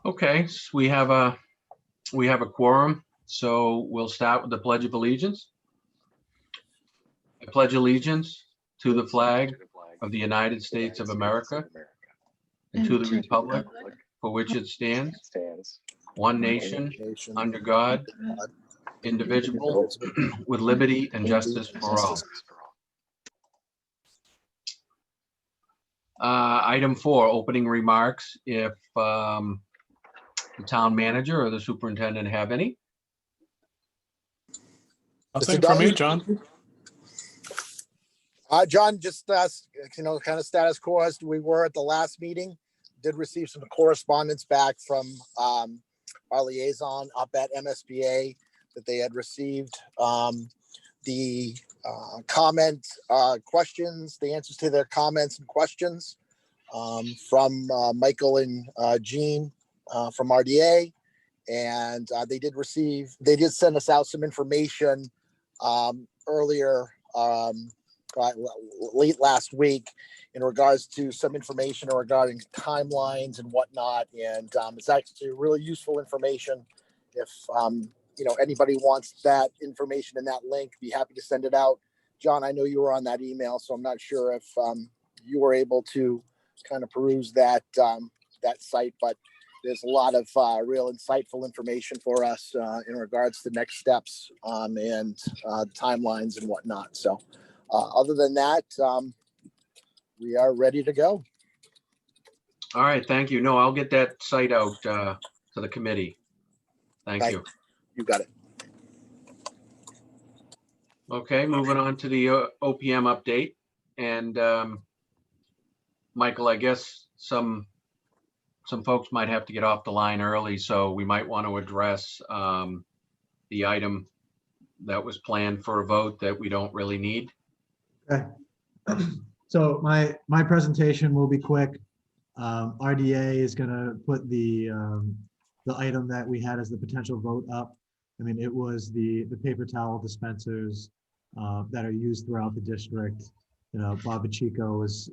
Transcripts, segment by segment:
Okay, so we have a quorum, so we'll start with the Pledge of Allegiance. I pledge allegiance to the flag of the United States of America and to the republic for which it stands, one nation, under God, indivisible, with liberty and justice for all. Item 4, opening remarks. If the town manager or the superintendent have any. Nothing for me, John. John, just kind of status quo as we were at the last meeting. Did receive some correspondence back from our liaison up at MSBA that they had received the questions, the answers to their comments and questions from Michael and Jean from RDA, and they did send us out some information earlier. Late last week in regards to some information regarding timelines and whatnot. And it's actually really useful information. If, anybody wants that information in that link, be happy to send it out. John, I know you were on that email, so I'm not sure if you were able to kind of peruse that site, but there's a lot of real insightful information for us in regards to next steps and timelines and whatnot. So other than that, we are ready to go. All right, thank you. No, I'll get that site out to the committee. Thank you. You got it. Okay, moving on to the OPM update. And Michael, I guess some folks might have to get off the line early, so we might want to address the item that was planned for a vote that we don't really need. Okay. So my presentation will be quick. RDA is going to put the item that we had as the potential vote up. I mean, it was the paper towel dispensers that are used throughout the district. Bob Pacheco was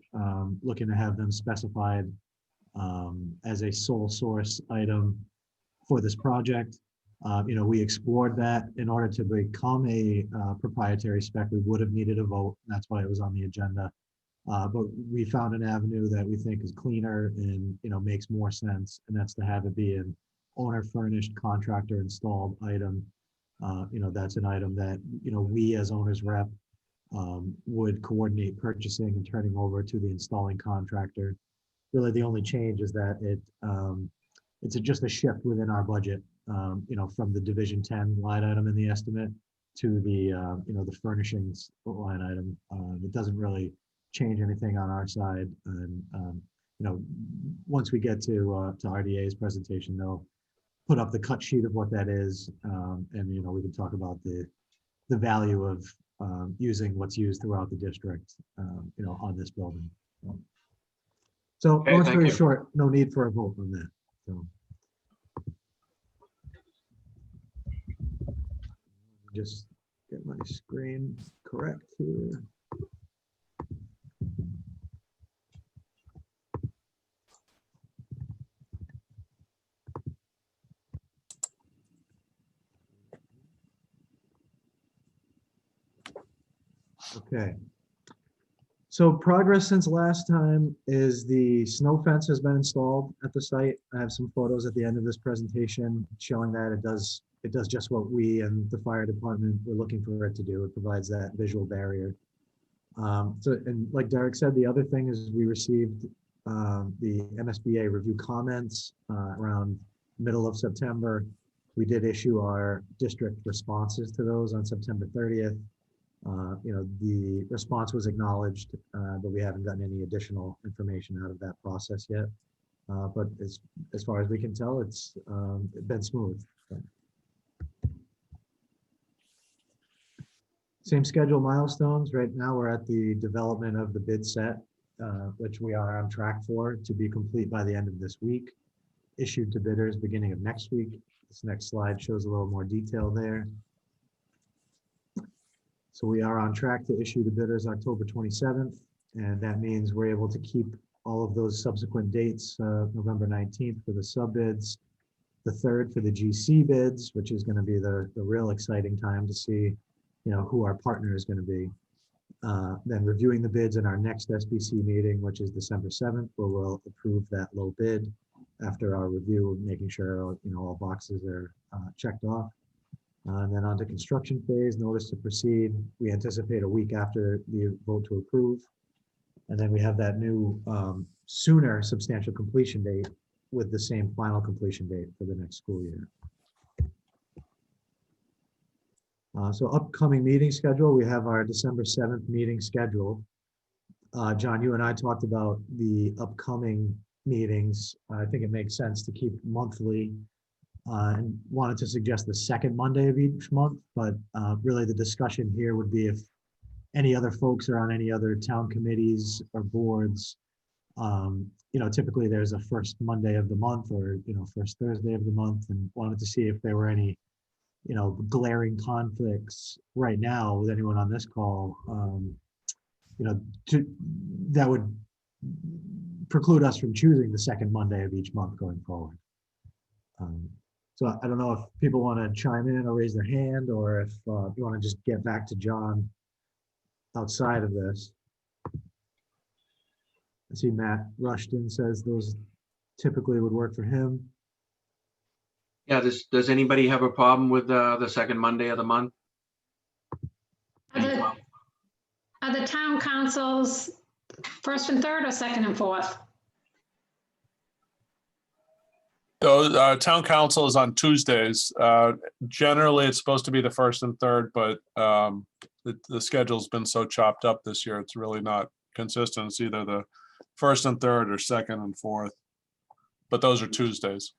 looking to have them specified as a sole source item for this project. We explored that. In order to become a proprietary spec, we would have needed a vote. That's why it was on the agenda. But we found an avenue that we think is cleaner and makes more sense, and that's to have it be an owner furnished, contractor installed item. That's an item that we as owners rep would coordinate purchasing and turning over to the installing contractor. Really, the only change is that it's just a shift within our budget. From the Division 10 line item in the estimate to the the furnishings line item. It doesn't really change anything on our side. And once we get to RDA's presentation, they'll put up the cut sheet of what that is, and we can talk about the value of using what's used throughout the district, on this building. So Okay, long thank story you. short, no need for a vote on that. So. Just get my screen correct here. Okay. So progress since last time is the snow fence has been installed at the site. I have some photos at the end of this presentation showing that it does just what we and the fire department were looking for it to do. It provides that visual barrier. And like Derek said, the other thing is we received the MSBA review comments around middle of September. We did issue our district responses to those on September 30th. The response was acknowledged, but we haven't gotten any additional information out of that process yet. But as far as we can tell, it's been smooth. So. Same schedule milestones. Right now, we're at the development of the bid set, which we are on track for to be complete by the end of this week. Issued to bidders beginning of next week. This next slide shows a little more detail there. So we are on track to issue to bidders October 27th, and that means we're able to keep all of those subsequent dates, November 19th for the sub bids, the 3rd for the GC bids, which is going to be the real exciting time to see, who our partner is going to be. Then reviewing the bids in our next SBC meeting, which is December 7th, where we'll approve that low bid after our review, making sure, all boxes are checked off. And then on to construction phase, notice to proceed. We anticipate a week after the vote to approve. And then we have that new sooner substantial completion date with the same final completion date for the next school year. So upcoming meeting schedule, we have our December 7th meeting scheduled. John, you and I talked about the upcoming meetings. I think it makes sense to keep monthly and wanted to suggest the second Monday of each month, but really the discussion here would be if any other folks are on any other town committees or boards. Typically there's a first Monday of the month or, first Thursday of the month, and wanted to see if there were any glaring conflicts right now with anyone on this call, that would preclude us from choosing the second Monday of each month going forward. So I don't know if people want to chime in or raise their hand, or if you want to just get back to John outside of this. I see Matt Rushton says those typically would work for him. Yeah, does anybody have a problem with the second Monday of the month? Are the town councils first and third or second and fourth? Those town council is on Tuesdays. Generally, it's supposed to be the first and third, but the schedule's been so chopped up this year, it's really not consistent. It's either the first and third or second and fourth, but those are Tuesdays.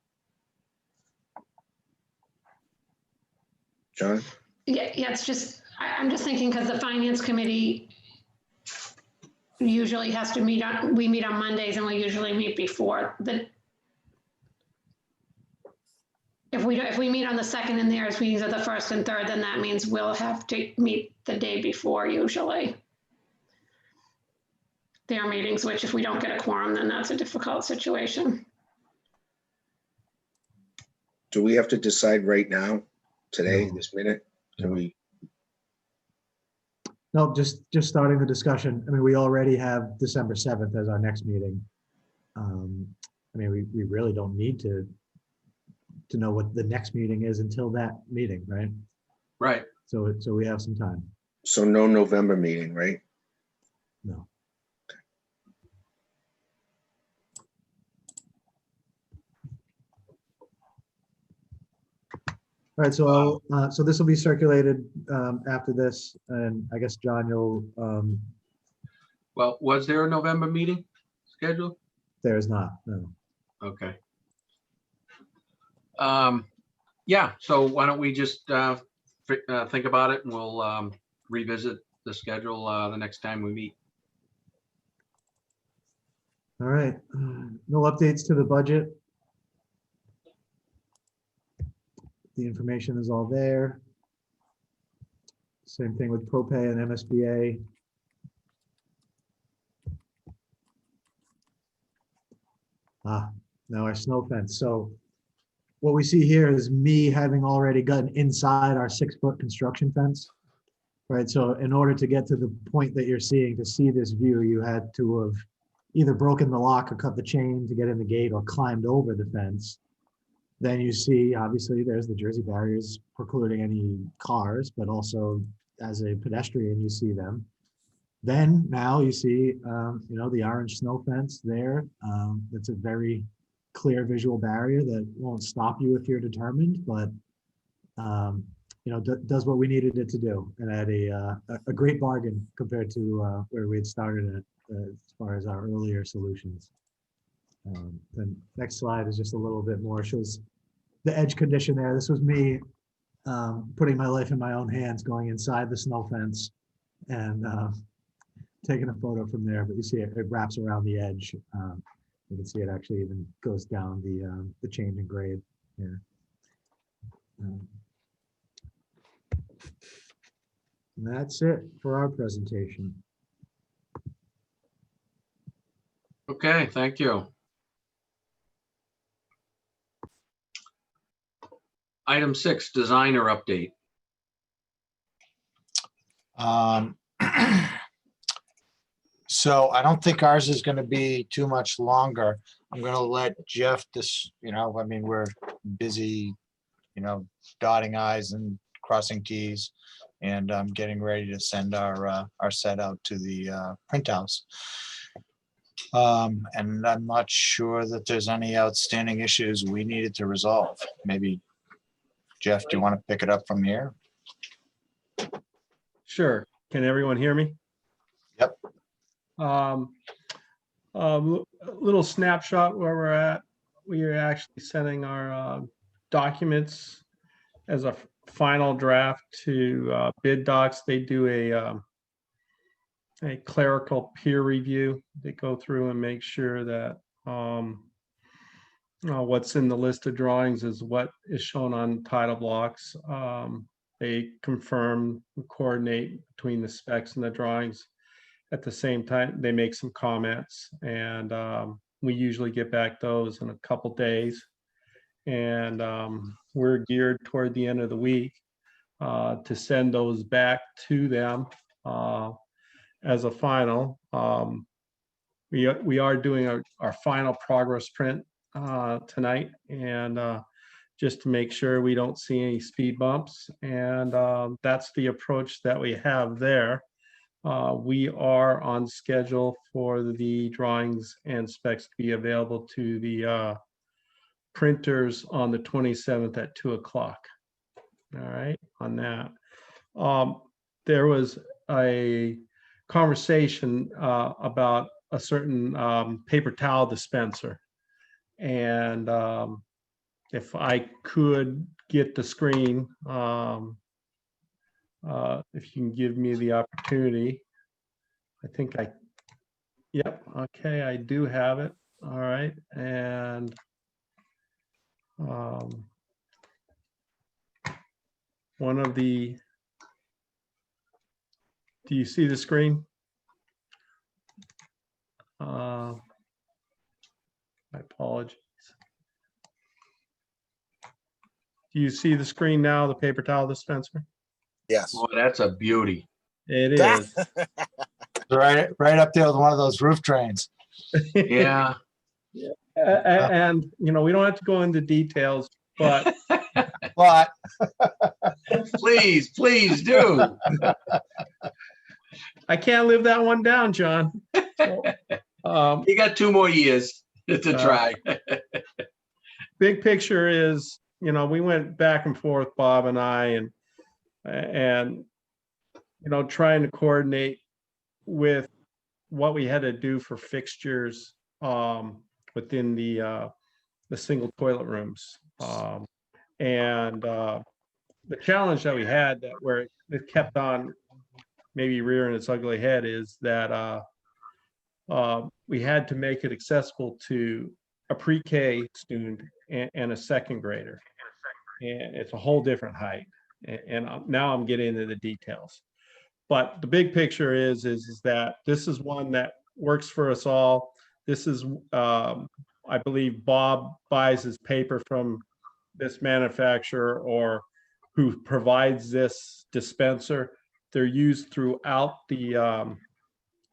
John? Yeah, it's just, I'm just thinking because the finance committee usually has to we meet on Mondays, and we usually meet before if we meet on the second and theirs meetings are the first and third, then that means we'll have to meet the day before usually. Their meetings, which if we don't get a quorum, then that's a difficult situation. Do we have to decide right now, today, No. this minute? Can we? No, just starting the discussion. I mean, we already have December 7th as our next meeting. I mean, we really don't need to know what the next meeting is until that meeting, right? Right. So we have some time. So no November meeting, right? No. All right, so so this will be circulated after this, and I guess John, you'll. Well, was there a November meeting scheduled? There is not. No. Okay. Yeah, so why don't we just think about it, and we'll revisit the schedule the next time we meet. All right. No updates to the budget. The information is all there. Same thing with ProPay and MSBA. Now our snow fence. So what we see here is me having already gotten inside our 6-foot construction fence, right? So in order to get to the point that you're seeing, to see this view, you had to have either broken the lock or cut the chain to get in the gate or climbed over the fence. Then you see, obviously, there's the Jersey barriers precluding any cars, but also as a pedestrian, you see them. Then now you see, the orange snow fence there. That's a very clear visual barrier that won't stop you if you're determined, but does what we needed it to do, and at a great bargain compared to where we had started at as far as our earlier solutions. The next slide is just a little bit more, shows the edge condition there. This was me putting my life in my own hands, going inside the snow fence and taking a photo from there, but you see it wraps around the edge. You can see it actually even goes down the change in grade here. And that's it for our presentation. Okay, thank you. Item 6, designer update. So I don't think ours is gonna be too much longer. I'm gonna let Jeff I mean, we're busy, dotting i's and crossing t's and getting ready to send our set out to the print house. And I'm not sure that there's any outstanding issues we needed to resolve. Maybe, Jeff, do you want to pick it up from here? Sure. Can everyone hear me? Yep. Little snapshot where we're at. We are actually sending our documents as a final draft to bid docs. They do a clerical peer review. They go through and make sure that what's in the list of drawings is what is shown on title blocks. They confirm, coordinate between the specs and the drawings. At the same time, they make some comments, and we usually get back those in a couple days. And we're geared toward the end of the week to send those back to them as a final. We are doing our final progress print tonight, and just to make sure we don't see any speed bumps. And that's the approach that we have there. We are on schedule for the drawings and specs to be available to the printers on the 27th at 2:00. All right, on that. There was a conversation about a certain paper towel dispenser. And if I could get the screen, if you can give me the opportunity. Yep, okay, I do have it. All right, and do you see the screen? My apologies. Do you see the screen now, the paper towel dispenser? Yes. Boy, that's a beauty. It is. Right up there with one of those roof drains. Yeah. And, we don't have to go into details, but But Please do. I can't live that one down, John. So, You got 2 more years to try. big picture is, we went back and forth, Bob and I, and trying to coordinate with what we had to do for fixtures within the single toilet rooms. And the challenge that we had where it kept on maybe rearing its ugly head is that we had to make it accessible to a pre-K student and a second grader. And it's a whole different height. And now I'm getting into the details. But the big picture is that this is one that works for us all. This is, I believe Bob buys his paper from this manufacturer or who provides this dispenser. They're used throughout the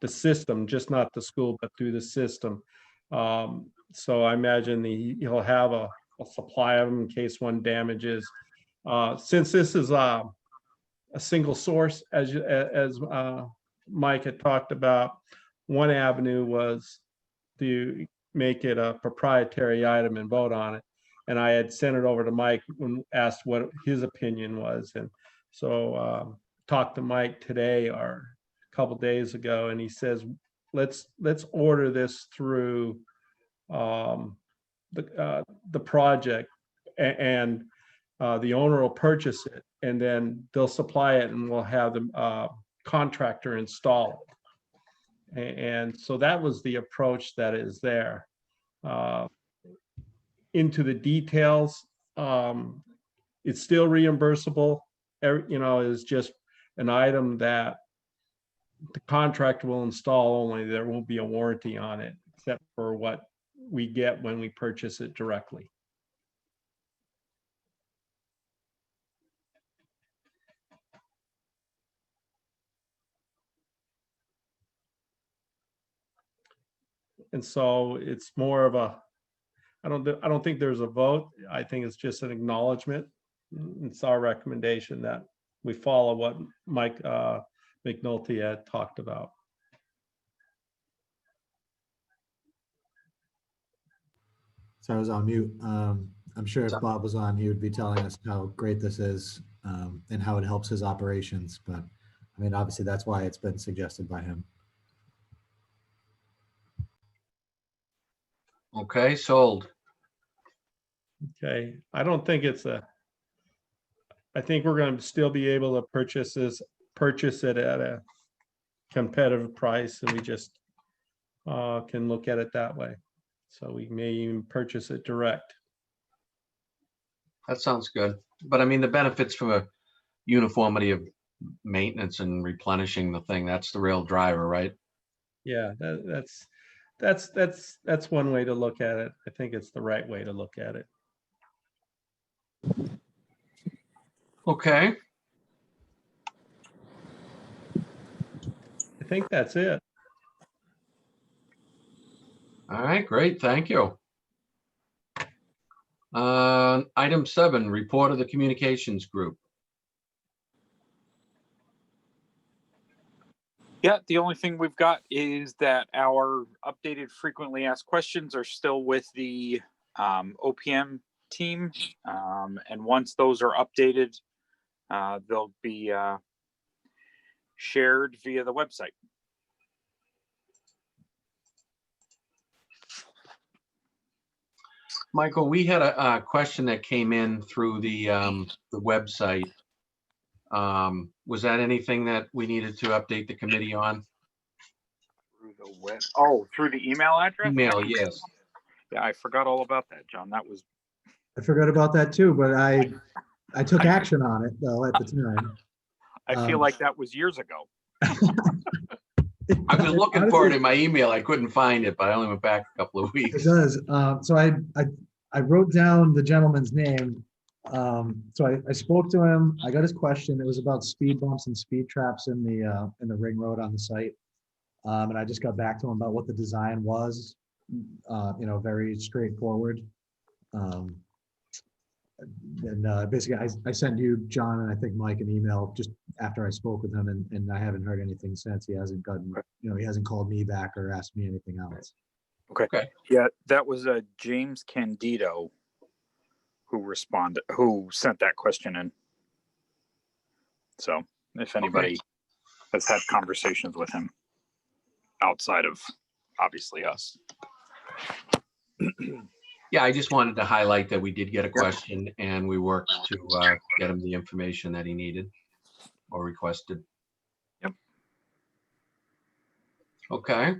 system, just not the school, but through the system. So I imagine he'll have a supply of them in case one damages. Since this is a single source, as Mike had talked about, one avenue was to make it a proprietary item and vote on it. And I had sent it over to Mike and asked what his opinion was. And so talked to Mike today or a couple days ago, and he says, let's order this through the project, and the owner will purchase it, and then they'll supply it, and we'll have the contractor install it. And so that was the approach that is there. Into the details, it's still reimbursable. Is just an item that the contractor will install only. There won't be a warranty on it. except for what we get when we purchase it directly. And so it's more of a, I don't think there's a vote. I think it's just an acknowledgement. It's our recommendation that we follow what Mike McNulty had talked about. So I was on mute. I'm sure if Bob was on, he would be telling us how great this is and how it helps his operations. But I mean, obviously that's why it's been suggested by him. Okay, sold. Okay, I don't think it's I think we're going to still be able to purchase it at a competitive price, and we just can look at it that way. So we may even purchase it direct. That sounds good. But I mean, the benefits from a uniformity of maintenance and replenishing the thing, that's the real driver, right? Yeah, that's one way to look at it. I think it's the right way to look at it. Okay, I think that's it. all right, great, thank you. Item 7, report of the communications group. Yeah, the only thing we've got is that our updated frequently asked questions are still with the OPM team. And once those are updated, they'll be shared via the website. Michael, we had a question that came in through the website. Was that anything that we needed to update the committee on? Through the web. Oh, through the email address? Email, yes. Yeah, I forgot all about that, John. That was. I forgot about that too, but I took action on it though at the time. I feel like that was years ago. I've been looking for it in my email. I couldn't find it, but I only went back a couple of It weeks. does. So I wrote down the gentleman's name. So I spoke to him. I got his question. It was about speed bumps and speed traps in the ring road on the site. And I just got back to him about what the design was. Very straightforward. Basically, I sent you, John, and I think Mike an email just after I spoke with him, and I haven't heard anything since. He hasn't gotten, he hasn't called me back or asked me anything else. Okay. Yeah, that was James Candido who sent that question in. So if anybody has had conversations with him outside of obviously us. Yeah, I just wanted to highlight that we did get a question and we worked to get him the information that he needed or requested. Yep. Okay.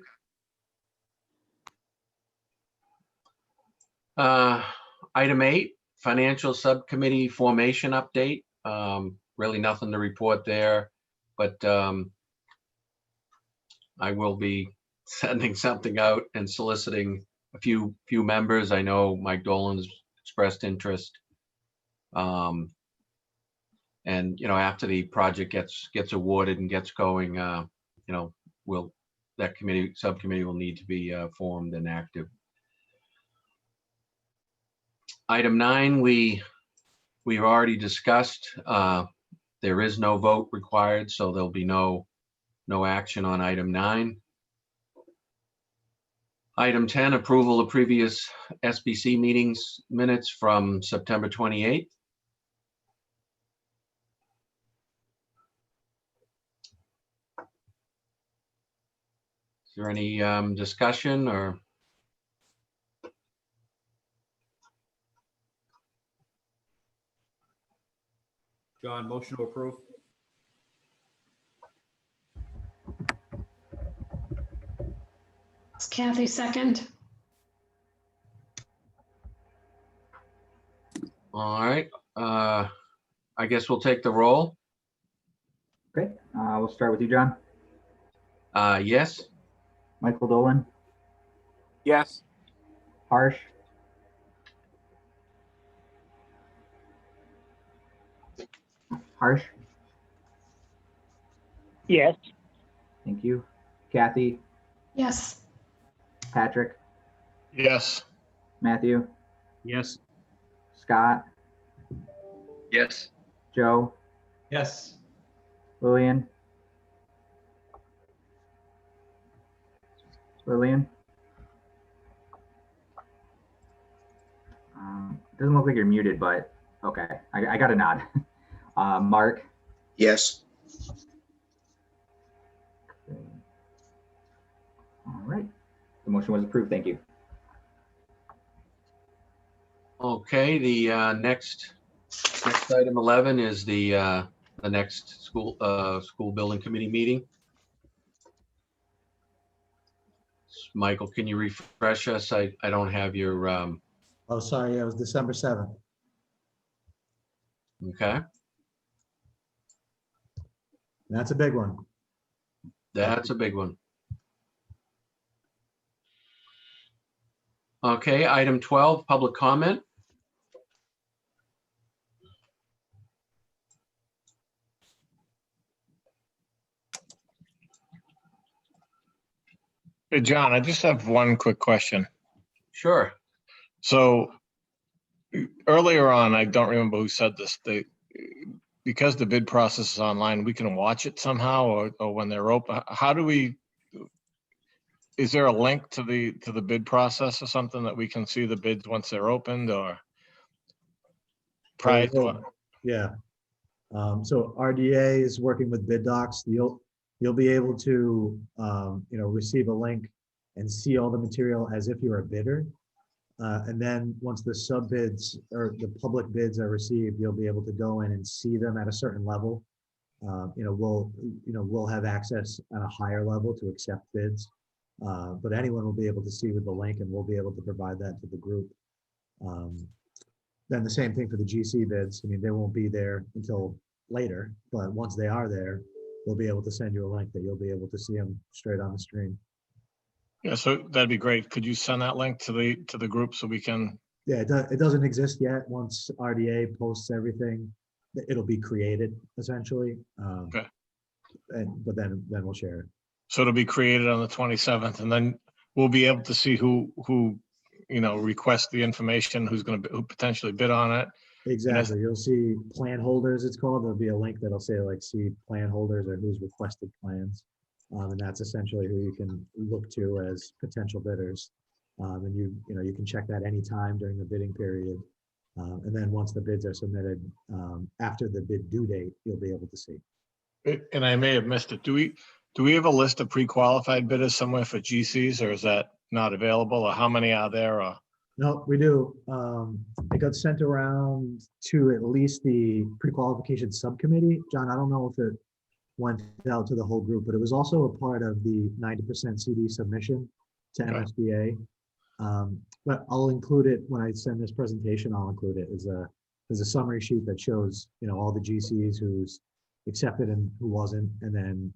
Item 8, financial subcommittee formation update. Really nothing to report there, but I will be sending something out and soliciting a few members. I know Mike Dolan's expressed interest. And after the project gets awarded and gets going, that subcommittee will need to be formed and active. Item 9, we've already discussed. There is no vote required, so there'll be no action on item 9. Item 10, approval of previous SBC meetings minutes from September 28th. Is there any discussion or? John, motion to approve. It's Kathy second. All right, I guess we'll take the roll. Great. We'll start with you, John. Yes. Michael Dolan, Yes. Harsh, Harsh, Yes. thank you. Kathy, Yes. Patrick, Yes. Matthew, Yes. Scott, Yes. Joe, Yes. Lillian. Lillian? Doesn't look like you're muted, but okay, I got a nod. Mark? Yes. All right, the motion was approved, thank you. Okay, the next item 11 is the next school building committee meeting. Michael, can you refresh us? I don't have your, Oh, sorry, it was December 7th. okay, That's a big one. that's a big one. Okay, item 12, public comment. Hey, John, I just have one quick question. Sure. So earlier on, I don't remember who said this, because the bid process is online, we can watch it somehow, or when they're open. How do we, is there a link to the bid process or something that we can see the bids once they're opened, or prior to it? Yeah. So RDA is working with bid docs. You'll be able to, receive a link and see all the material as if you're a bidder. And then once the sub bids or the public bids are received, you'll be able to go in and see them at a certain level. We'll have access at a higher level to accept bids. But anyone will be able to see with the link, and we'll be able to provide that to the group. Then the same thing for the GC bids. I mean, they won't be there until later, but once they are there, we'll be able to send you a link that you'll be able to see them straight on the stream. Yeah, so that'd be great. Could you send that link to the group so we can? Yeah, it doesn't exist yet. Once RDA posts everything, it'll be created essentially. Okay. But then we'll share it. So it'll be created on the 27th, and then we'll be able to see who requests the information, who potentially bid on it. Exactly. You'll see plan holders, it's called. There'll be a link that'll say like see plan holders or who's requested plans. And that's essentially who you can look to as potential bidders. And you can check that anytime during the bidding period. And then once the bids are submitted, after the bid due date, you'll be able to see. And I may have missed it. Do we have a list of pre-qualified bidders somewhere for GCs, or is that not available, or how many are there? Or? No, we do. It got sent around to at least the pre-qualification subcommittee. John, I don't know if it went out to the whole group, but it was also a part of the 90% CD submission to MSBA. But I'll include it when I send this presentation. I'll include it as a summary sheet that shows all the GCs who's accepted and who wasn't, and then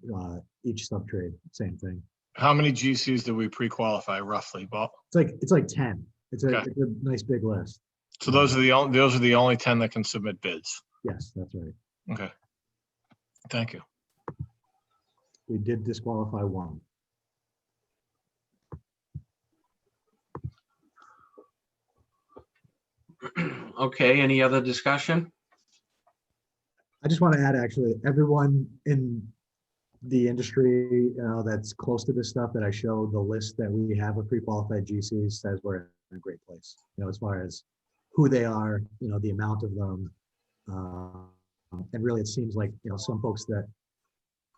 each sub trade, same thing. How many GCs do we pre-qualify roughly, Bob? It's like 10. It's a nice big list. So those are the only 10 that can submit bids. Yes, that's right. Okay. Thank you. We did disqualify one. Okay, any other discussion? I just want to add, actually, everyone in the industry that's close to this stuff that I showed, the list that we have of pre-qualified GCs says we're in a great place, as far as who they are, the amount of them. And really, it seems like, some folks that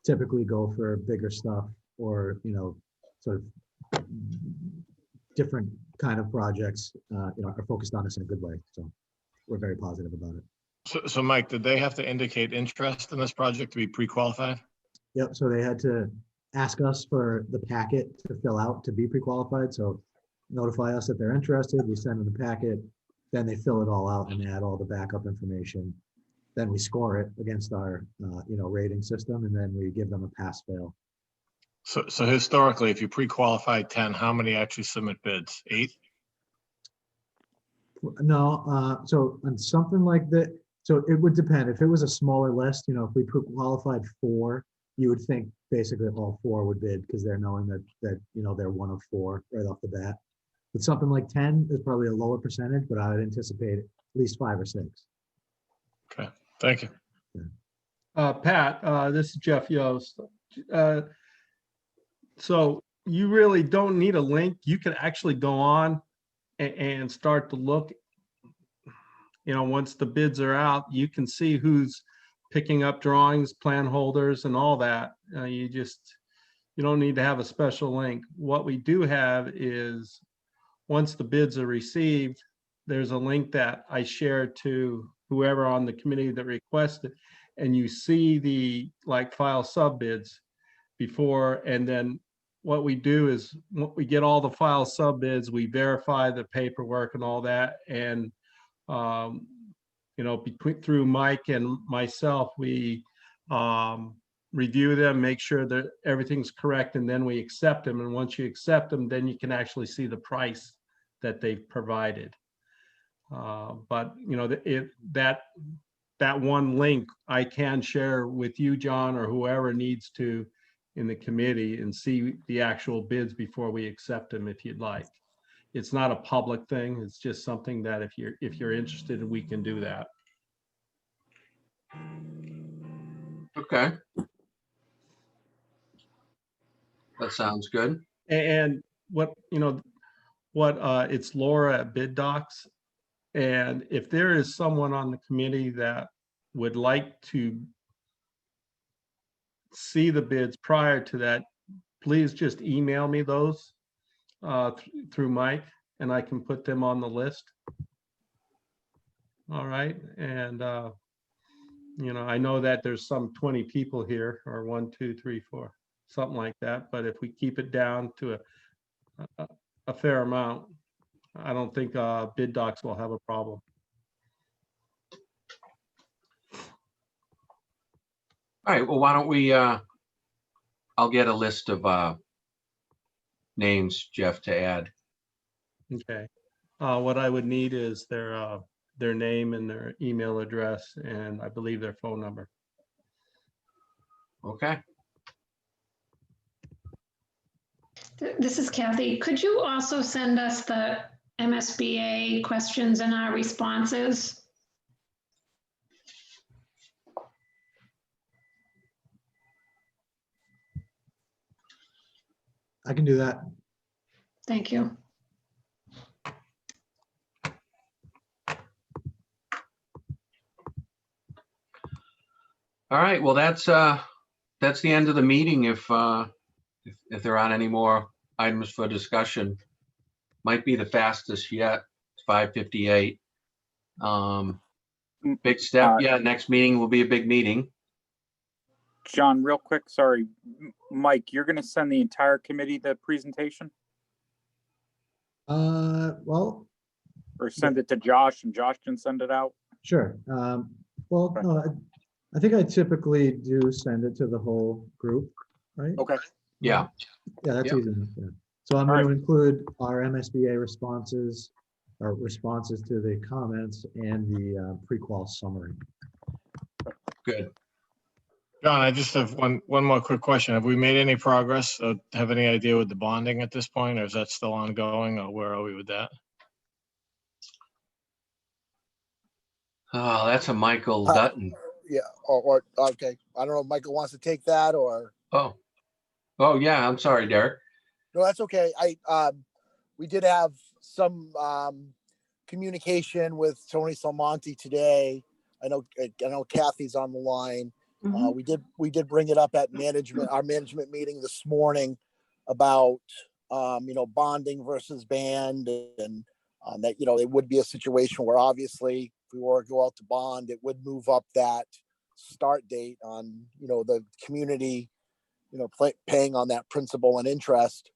typically go for bigger stuff or, sort of different kind of projects, are focused on us in a good way. So we're very positive about it. So Mike, did they have to indicate interest in this project to be pre-qualified? Yep. So they had to ask us for the packet to fill out to be pre-qualified. So notify us that they're interested. We send them the packet. Then they fill it all out and add all the backup information. Then we score it against our, rating system, and then we give them a pass fail. So historically, if you pre-qualified 10, how many actually submit bids? 8? No, so on something like that, so it would depend. If it was a smaller list, if we qualified 4, you would think basically all 4 would bid because they're knowing that they're one of 4 right off the bat. But something like 10 is probably a lower percentage, but I would anticipate at least 5 or 6. Okay, thank you. Pat, this is Jeff Yost. So you really don't need a link. You can actually go on and start to look. Once the bids are out, you can see who's picking up drawings, plan holders, and all that. You don't need to have a special link. What we do have is, once the bids are received, there's a link that I share to whoever on the committee that requested, and you see the file sub bids before. And then what we do is, when we get all the file sub bids, we verify the paperwork and all that. And through Mike and myself, we review them, make sure that everything's correct, and then we accept them. And once you accept them, then you can actually see the price that they've provided. But that one link I can share with you, John, or whoever needs to in the committee, and see the actual bids before we accept them if you'd like. It's not a public thing. It's just something that if you're interested, we can do that. Okay. That sounds good. And it's Laura at Bid Docs. And if there is someone on the committee that would like to see the bids prior to that, please just email me those through Mike, and I can put them on the list. All right. And, I know that there's some 20 people here, or 1, 2, 3, 4, something like that. But if we keep it down to a fair amount, I don't think Bid Docs will have a problem. All right, well, why don't we, I'll get a list of names, Jeff, to add. Okay. What I would need is their name and their email address, and I believe their phone number. Okay. This is Kathy. Could you also send us the MSBA questions and our responses? I can do that. Thank you. All right, well, that's the end of the meeting. If there aren't any more items for discussion, might be the fastest yet. It's 5:58. Big step. Yeah, next meeting will be a big meeting. John, real quick, sorry. Mike, you're going to send the entire committee the presentation? Well, Or send it to Josh, and Josh can send it out? sure. Well, no, I think I typically do send it to the whole group, right? Okay. Yeah. Yeah, that's Yep. easy enough. Yeah. So I'm going to include our MSBA responses, or responses to the comments, and the pre-qual summary. Good. John, I just have one more quick question. Have we made any progress? Have any idea with the bonding at this point, or is that still ongoing, or where are we with that? Oh, that's a Michael Dutton. Yeah, or okay. I don't know if Michael wants to take that, or Oh, yeah, I'm sorry, Derek. no, that's okay. We did have some communication with Tony Salmonte today. I know Kathy's on the line. We did bring it up at our management meeting this morning about bonding versus band, and that it would be a situation where obviously if we were to go out to bond, it would move up that start date on the community paying on that principal and interest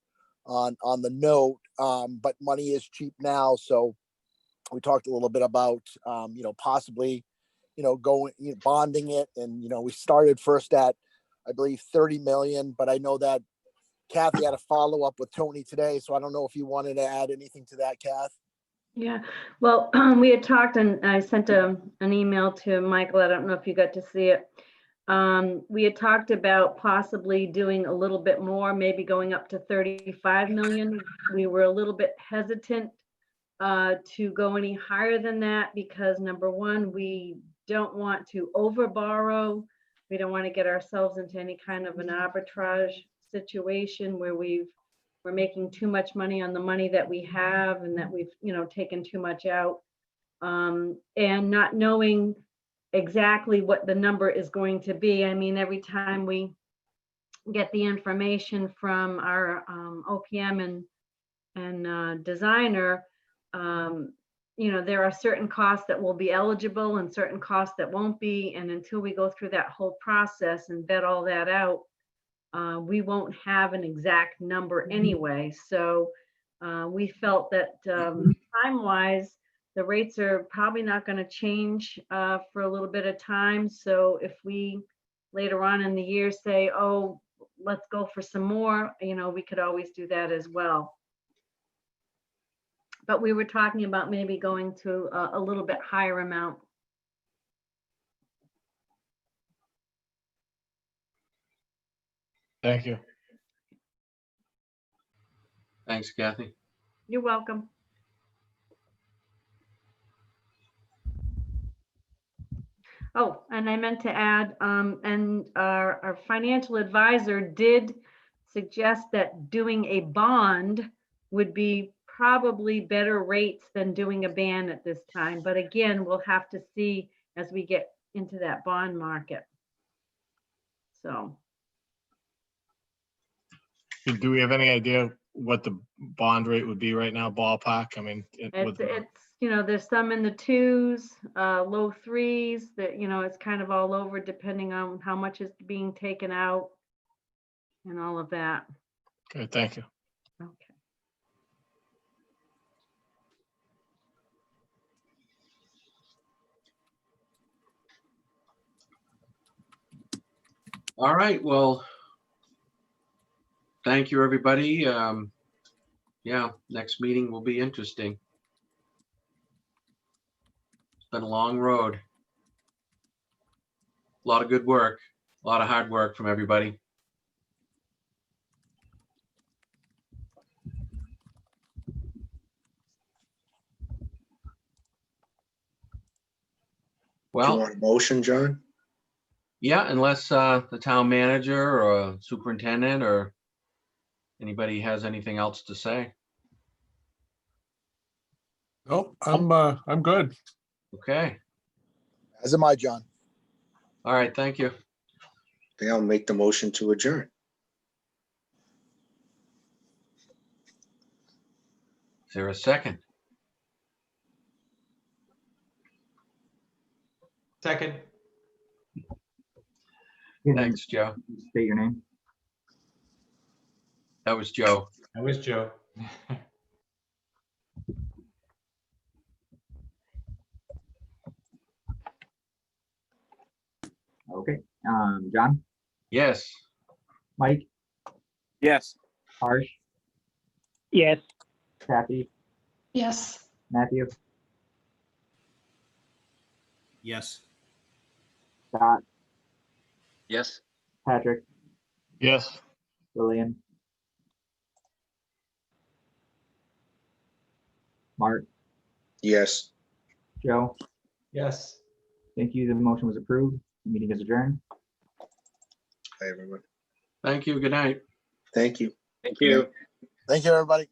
on the note. But money is cheap now, so we talked a little bit about possibly going bonding it, and we started first at I believe 30 million, but I know that Kathy had a follow-up with Tony today, so I don't know if you wanted to add anything to that, Kath. Yeah, well, we had talked and I sent an email to Michael. I don't know if you got to see it. We had talked about possibly doing a little bit more, maybe going up to 35 million. We were a little bit hesitant to go any higher than that because number one, we don't want to over borrow. We don't want to get ourselves into any kind of an arbitrage situation where we're making too much money on the money that we have and that we've, taken too much out. And not knowing exactly what the number is going to be. I mean, every time we get the information from our OPM and designer, there are certain costs that will be eligible and certain costs that won't be. And until we go through that whole process and vet all that out, we won't have an exact number anyway. So we felt that time-wise, the rates are probably not going to change for a little bit of time. So if we later on in the year say, oh, let's go for some more, we could always do that as well. But we were talking about maybe going to a little bit higher amount. Thank you. Thanks, Kathy. You're welcome. Oh, and I meant to add, and our financial advisor did suggest that doing a bond would be probably better rates than doing a ban at this time. But again, we'll have to see as we get into that bond market. So. Do we have any idea what the bond rate would be right now, ballpark? I mean, It's there's some in the 2s, low 3s that, it's kind of all over depending on how much is being taken out and all of that. Okay, thank you. Okay. All right, well, thank you, everybody. Yeah, next meeting will be interesting. It's been a long road. A lot of good work, a lot of hard work from everybody. Do you Well, want a motion, John? yeah, unless the town manager or superintendent or anybody has anything else to say. Oh, I'm good. Okay, As am I, John. all right, thank you. Then I'll make the motion to adjourn. Is there a second? Second. Thanks, Joe. State your name. That was Joe. That was Joe. Okay. John, Yes. Mike, Yes. Harsh, Yes. Kathy, Yes. Matthew, Yes. Scott, Yes. Patrick, Yes. Lillian, Mark, Yes. Joe. Yes. Thank you. The motion was approved. The meeting is adjourned. Hi, everyone. Thank you. Good night. Thank you. Thank you. Thank you, everybody.